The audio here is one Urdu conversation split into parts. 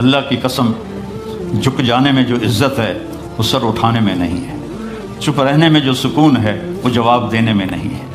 اللہ کی قسم، جھک جانے میں جو عزت ہے وہ سر اٹھانے میں نہیں ہے، چپ رہنے میں جو سکون ہے وہ جواب دینے میں نہیں ہے۔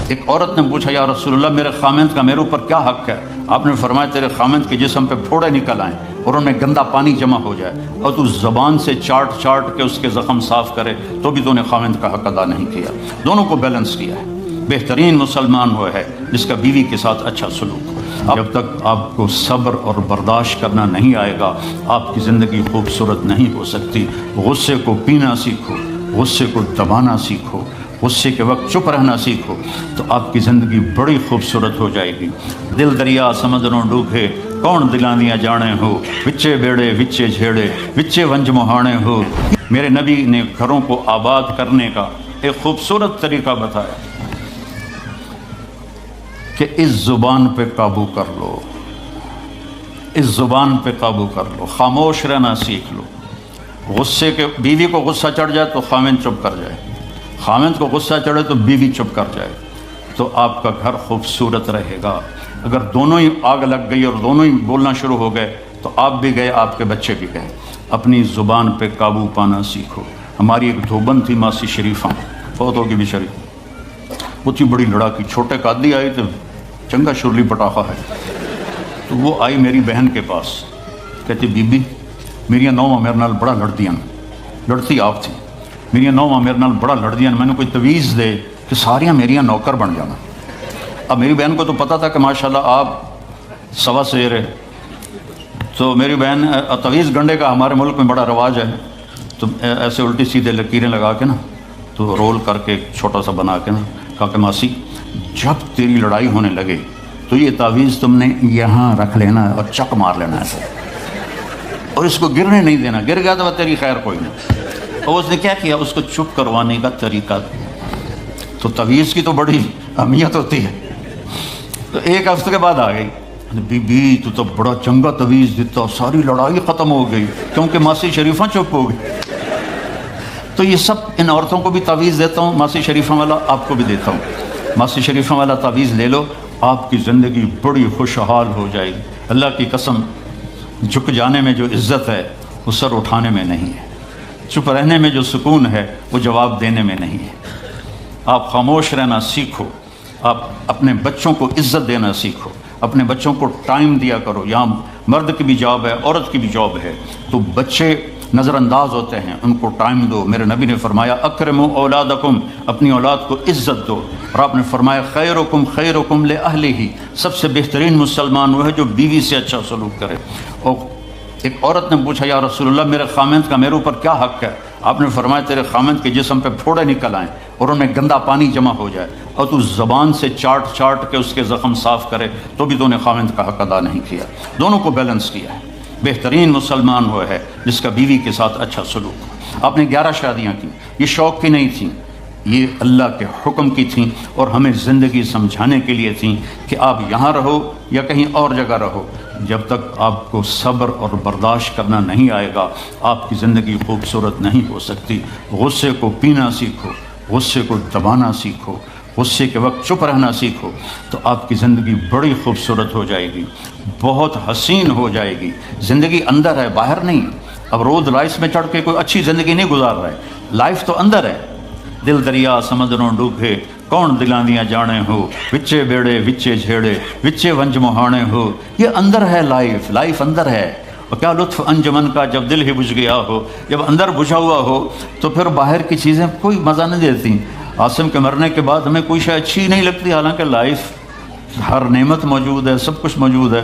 ایک عورت نے پوچھا، یا رسول اللہ میرے خامند کا میرے اوپر کیا حق ہے؟ آپ نے فرمایا تیرے خامند کے جسم پہ پھوڑے نکل آئیں اور ان میں گندا پانی جمع ہو جائے اور تو زبان سے چاٹ چاٹ کے اس کے زخم صاف کرے تو بھی تو نے خامند کا حق ادا نہیں کیا۔ دونوں کو بیلنس کیا ہے۔ بہترین مسلمان وہ ہے جس کا بیوی کے ساتھ اچھا سلوک ہو۔ جب تک آپ کو صبر اور برداشت کرنا نہیں آئے گا آپ کی زندگی خوبصورت نہیں ہو سکتی۔ غصے کو پینا سیکھو، غصے کو دبانا سیکھو، غصے کے وقت چپ رہنا سیکھو تو آپ کی زندگی بڑی خوبصورت ہو جائے گی۔ دل دریا سمندروں ڈوبے کون دلانیاں جانے ہو، وچے بیڑے وچے جھیڑے وچے ونج مہانے ہو۔ میرے نبی نے گھروں کو آباد کرنے کا ایک خوبصورت طریقہ بتایا کہ اس زبان پہ قابو کر لو، اس زبان پہ قابو کر لو، خاموش رہنا سیکھ لو۔ غصے کے بیوی کو غصہ چڑھ جائے تو خامند چپ کر جائے، خامند کو غصہ چڑھے تو بیوی چپ کر جائے تو آپ کا گھر خوبصورت رہے گا۔ اگر دونوں ہی آگ لگ گئی اور دونوں ہی بولنا شروع ہو گئے تو آپ بھی گئے، آپ کے بچے بھی گئے۔ اپنی زبان پہ قابو پانا سیکھو۔ ہماری ایک دھوبن تھی ماسی شریفہ، فوت ہوگی بھی شریف، وہ تھی بڑی لڑاکی، چھوٹے قادی آئی تو چنگا شرلی پٹاخہ ہے، تو وہ آئی میری بہن کے پاس، کہتی بی بی میری نوواں میرے نال بڑا لڑدیاں، لڑتی آپ تھی، میری نوواں میرے نال بڑا لڑدیاں، میں نے کوئی تویز دے کہ ساریاں میریاں نوکر بن جانا۔ اب میری بہن کو تو پتہ تھا کہ ماشاءاللہ آپ سوا سیر ہے، تو میری بہن تویز گنڈے کا ہمارے ملک میں بڑا رواج ہے، تو ایسے الٹی سیدھے لکیریں لگا کے نا تو رول کر کے چھوٹا سا بنا کے نا کہا کہ ماسی جب تیری لڑائی ہونے لگے تو یہ تعویذ تم نے یہاں رکھ لینا اور چک مار لینا ہے اور اس کو گرنے نہیں دینا، گر گیا تو تیری خیر کوئی نہیں۔ اور اس نے کیا کیا، اس کو چپ کروانے کا طریقہ، تو تعویذ کی تو بڑی اہمیت ہوتی ہے۔ تو ایک ہفتے کے بعد آ گئی، بی بی تو بڑا چنگا تعویذ دیتا، ساری لڑائی ختم ہو گئی کیونکہ ماسی شریفہ چپ ہو گئی۔ تو یہ سب ان عورتوں کو بھی تعویذ دیتا ہوں، ماسی شریفہ والا آپ کو بھی دیتا ہوں۔ ماسی شریفہ والا تعویذ لے لو، آپ کی زندگی بڑی خوشحال ہو جائے گی۔ اللہ کی قسم، جھک جانے میں جو عزت ہے وہ سر اٹھانے میں نہیں ہے، چپ رہنے میں جو سکون ہے وہ جواب دینے میں نہیں ہے۔ آپ خاموش رہنا سیکھو، آپ اپنے بچوں کو عزت دینا سیکھو، اپنے بچوں کو ٹائم دیا کرو۔ یہاں مرد کی بھی جاب ہے، عورت کی بھی جاب ہے، تو بچے نظر انداز ہوتے ہیں، ان کو ٹائم دو۔ میرے نبی نے فرمایا اکرموا اولادکم، اپنی اولاد کو عزت دو، اور آپ نے فرمایا خیرکم خیرکم لأہلہ، سب سے بہترین مسلمان وہ ہے جو بیوی سے اچھا سلوک کرے۔ اور ایک عورت نے پوچھا، یا رسول اللہ میرے خامند کا میرے اوپر کیا حق ہے؟ آپ نے فرمایا تیرے خامند کے جسم پہ پھوڑے نکل آئیں اور ان میں گندا پانی جمع ہو جائے اور تو زبان سے چاٹ چاٹ کے اس کے زخم صاف کرے تو بھی تو نے خامند کا حق ادا نہیں کیا۔ دونوں کو بیلنس کیا ہے۔ بہترین مسلمان وہ ہے جس کا بیوی کے ساتھ اچھا سلوک ہو۔ آپ نے 11 شادیاں کی، یہ شوق کی نہیں تھیں، یہ اللہ کے حکم کی تھیں اور ہمیں زندگی سمجھانے کے لیے تھیں کہ آپ یہاں رہو یا کہیں اور جگہ رہو، جب تک آپ کو صبر اور برداشت کرنا نہیں آئے گا آپ کی زندگی خوبصورت نہیں ہو سکتی۔ غصے کو پینا سیکھو، غصے کو دبانا سیکھو، غصے کے وقت چپ رہنا سیکھو تو آپ کی زندگی بڑی خوبصورت ہو جائے گی، بہت حسین ہو جائے گی۔ زندگی اندر ہے، باہر نہیں۔ اب رود رائس میں چڑھ کے کوئی اچھی زندگی نہیں گزار رہا ہے، لائف تو اندر ہے۔ دل دریا سمندروں ڈوبے کون دلانیاں جانے ہو، وچے بیڑے وچے جھیڑے وچے ونج مہانے ہو۔ یہ اندر ہے، لائف اندر ہے۔ اور کیا لطف انجمن کا جب دل ہی بجھ گیا ہو، جب اندر بجھا ہوا ہو تو پھر باہر کی چیزیں کوئی مزہ نہیں دیتی۔ عاصم کے مرنے کے بعد ہمیں کوئی شے اچھی نہیں لگتی، حالانکہ لائف ہر نعمت موجود ہے، سب کچھ موجود ہے۔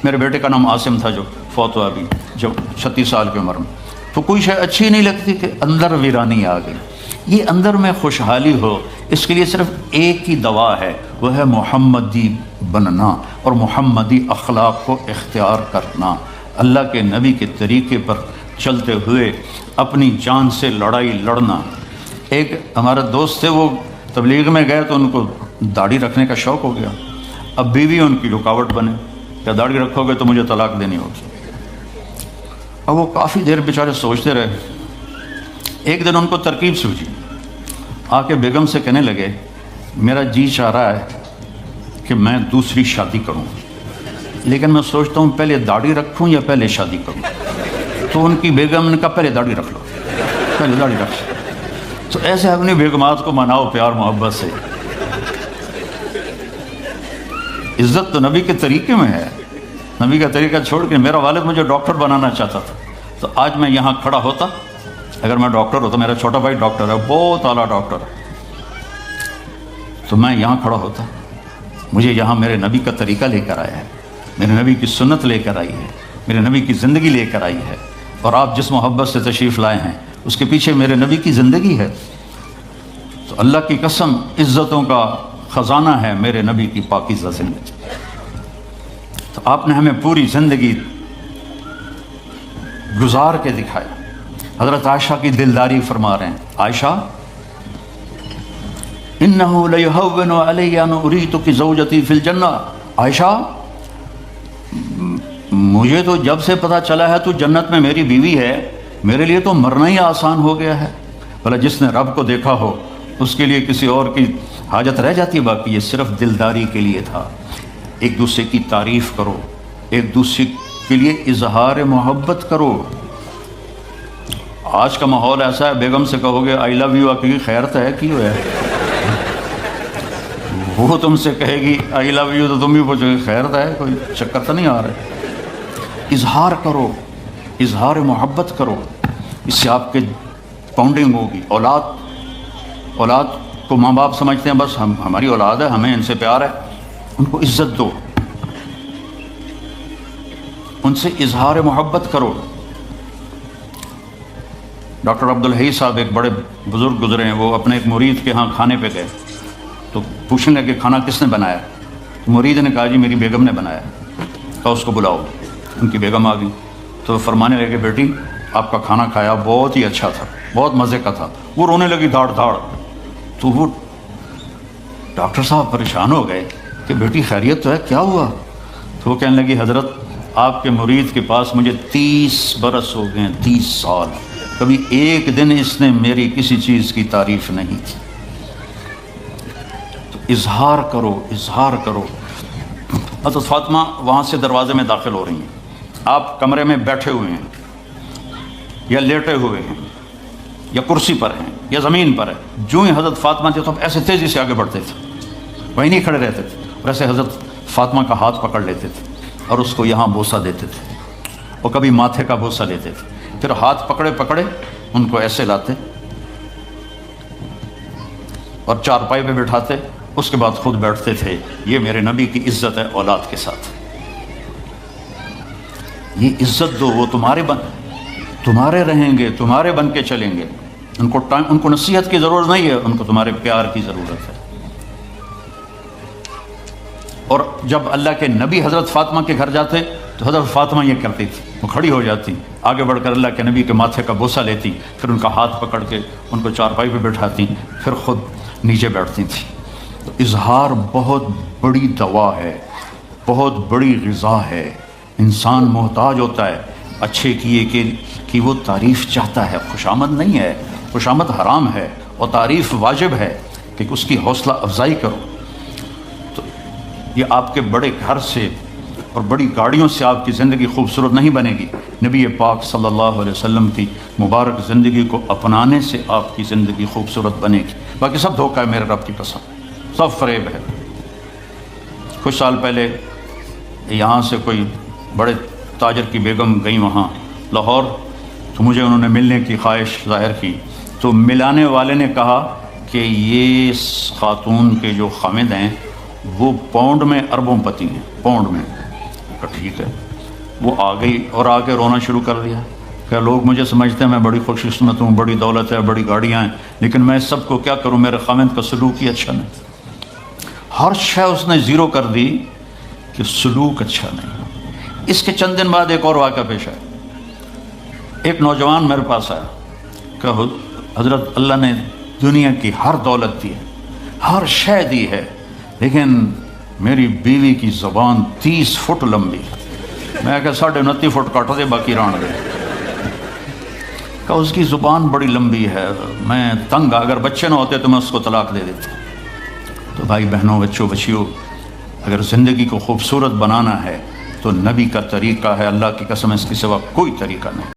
میرے بیٹے کا نام عاصم تھا جو فوت ہوا ابھی جو 36 سال کی عمر میں، تو کوئی شے اچھی نہیں لگتی کہ اندر ویرانی آ گئی۔ یہ اندر میں خوشحالی ہو، اس کے لیے صرف ایک ہی دوا ہے، وہ ہے محمدی بننا اور محمدی اخلاق کو اختیار کرنا، اللہ کے نبی کے طریقے پر چلتے ہوئے اپنی جان سے لڑائی لڑنا۔ ایک ہمارا دوست تھے، وہ تبلیغ میں گئے تو ان کو داڑھی رکھنے کا شوق ہو گیا، اب بیوی ان کی رکاوٹ بنے، کیا داڑھی رکھو گے تو مجھے طلاق دینی ہوگی۔ اب وہ کافی دیر بیچارے سوچتے رہے، ایک دن ان کو ترکیب سوچی، آ کے بیگم سے کہنے لگے میرا جی چاہ رہا ہے کہ میں دوسری شادی کروں۔ لیکن میں سوچتا ہوں پہلے داڑھی رکھوں یا پہلے شادی کروں. تو ان کی بیگم نے کہا پہلے داڑھی رکھ لو، پہلے داڑھی رکھ لو. تو ایسے اپنی بیگمات کو مناؤ پیار محبت سے. عزت تو نبی کے طریقے میں ہے. نبی کا طریقہ چھوڑ کے میرا والد مجھے ڈاکٹر بنانا چاہتا تھا، تو آج میں یہاں کھڑا ہوتا. اگر میں ڈاکٹر ہوتا، میرا چھوٹا بھائی ڈاکٹر ہے، بہت اعلیٰ ڈاکٹر ہے، تو میں یہاں کھڑا ہوتا. مجھے یہاں میرے نبی کا طریقہ لے کر آیا ہے، میرے نبی کی سنت لے کر آئی ہے، میرے نبی کی زندگی لے کر آئی ہے. اور آپ جس محبت سے تشریف لائے ہیں اس کے پیچھے میرے نبی کی زندگی ہے. تو اللہ کی قسم عزتوں کا خزانہ ہے میرے نبی کی پاکیزہ زندگی. تو آپ نے ہمیں پوری زندگی گزار کے دکھایا. حضرت عائشہ کی دلداری فرما رہے ہیں. عائشہ انہو لیہون علی ان اریتک زوجتی فی الجنہ. عائشہ مجھے تو جب سے پتہ چلا ہے تو جنت میں میری بیوی ہے، میرے لیے تو مرنا ہی آسان ہو گیا ہے. بھلا جس نے رب کو دیکھا ہو اس کے لیے کسی اور کی حاجت رہ جاتی ہے؟ باقی یہ صرف دلداری کے لیے تھا. ایک دوسرے کی تعریف کرو، ایک دوسرے کے لیے اظہار محبت کرو. آج کا ماحول ایسا ہے، بیگم سے کہو گے آئی لو یو، کی خیر تو ہے کی ہے، وہ تم سے کہے گی آئی لو یو تو تم بھی پوچھو گے خیر تو ہے، کوئی چکر تو نہیں آ رہا. اظہار کرو، اظہار محبت کرو. اس سے آپ کے باؤنڈنگ ہوگی. اولاد کو ماں باپ سمجھتے ہیں بس ہماری اولاد ہے، ہمیں ان سے پیار ہے. ان کو عزت دو، ان سے اظہار محبت کرو. ڈاکٹر عبدالحی صاحب ایک بڑے بزرگ گزرے ہیں، وہ اپنے ایک مرید کے ہاں کھانے پہ گئے تو پوچھنے لگے کھانا کس نے بنایا؟ تو مرید نے کہا جی میری بیگم نے بنایا. کہا اس کو بلاؤ. ان کی بیگم آ گئی تو فرمانے لگے بیٹی آپ کا کھانا کھایا بہت ہی اچھا تھا، بہت مزے کا تھا. وہ رونے لگی دھاڑ دھاڑ. تو وہ ڈاکٹر صاحب پریشان ہو گئے کہ بیٹی خیریت تو ہے، کیا ہوا؟ تو وہ کہنے لگی حضرت آپ کے مرید کے پاس مجھے 30 برس ہو گئے، 30 سال، کبھی ایک دن اس نے میری کسی چیز کی تعریف نہیں کی. تو اظہار کرو، اظہار کرو. حضرت فاطمہ وہاں سے دروازے میں داخل ہو رہی ہیں. آپ کمرے میں بیٹھے ہوئے ہیں یا لیٹے ہوئے ہیں یا کرسی پر ہیں یا زمین پر ہے. جو ہی حضرت فاطمہ تھے تو ایسے تیزی سے آگے بڑھتے تھے، وہیں نہیں کھڑے رہتے تھے. اور ایسے حضرت فاطمہ کا ہاتھ پکڑ لیتے تھے اور اس کو یہاں بوسہ دیتے تھے، اور کبھی ماتھے کا بوسہ لیتے تھے. پھر ہاتھ پکڑے پکڑے ان کو ایسے لاتے اور چارپائی پہ بٹھاتے، اس کے بعد خود بیٹھتے تھے. یہ میرے نبی کی عزت ہے اولاد کے ساتھ. یہ عزت دو، وہ تمہارے رہیں گے، تمہارے بن کے چلیں گے. ان کو نصیحت کی ضرورت نہیں ہے، ان کو تمہارے پیار کی ضرورت ہے. اور جب اللہ کے نبی حضرت فاطمہ کے گھر جاتے تو حضرت فاطمہ یہ کرتی تھی، وہ کھڑی ہو جاتی، آگے بڑھ کر اللہ کے نبی کے ماتھے کا بوسہ لیتی، پھر ان کا ہاتھ پکڑ کے ان کو چارپائی پہ بٹھاتی، پھر خود نیچے بیٹھتی تھی. تو اظہار بہت بڑی دوا ہے، بہت بڑی غذا ہے. انسان محتاج ہوتا ہے اچھے کیے کہ وہ تعریف چاہتا ہے. خوشامد نہیں ہے، خوشامد حرام ہے، اور تعریف واجب ہے کہ اس کی حوصلہ افزائی کرو. تو یہ آپ کے بڑے گھر سے اور بڑی گاڑیوں سے آپ کی زندگی خوبصورت نہیں بنے گی. نبی پاک صلی اللہ علیہ وسلم کی مبارک زندگی کو اپنانے سے آپ کی زندگی خوبصورت بنے گی. باقی سب دھوکہ ہے میرے رب کی قسم، سب فریب ہے. کچھ سال پہلے یہاں سے کوئی بڑے تاجر کی بیگم گئی وہاں لاہور، تو مجھے انہوں نے ملنے کی خواہش ظاہر کی. تو ملانے والے نے کہا کہ یہ خاتون کے جو خامد ہیں وہ پاؤنڈ میں اربوں پتی ہیں، پاؤنڈ میں. ٹھیک ہے. وہ آ گئی اور آ کے رونا شروع کر دیا کہ لوگ مجھے سمجھتے ہیں میں بڑی خوش قسمت ہوں، بڑی دولت ہے، بڑی گاڑیاں ہیں، لیکن میں سب کو کیا کروں، میرے خامد کا سلوک ہی اچھا نہیں. ہر شے اس نے زیرو کر دی کہ سلوک اچھا نہیں. اس کے چند دن بعد ایک اور واقعہ پیش آیا. ایک نوجوان میرے پاس آیا کہ حضرت اللہ نے دنیا کی ہر دولت دی ہے، ہر شے دی ہے، لیکن میری بیوی کی زبان 30 فٹ لمبی. میں کہ 29.5 فٹ کاٹ دے باقی ران دے. کہ اس کی زبان بڑی لمبی ہے، میں تنگ، اگر بچے نہ ہوتے تو میں اس کو طلاق دے دیتا. تو بھائی بہنوں، بچوں، بچیوں، اگر زندگی کو خوبصورت بنانا ہے تو تو نبی کا طریقہ ہے، اللہ کی قسم اس کے سوا کوئی طریقہ نہیں۔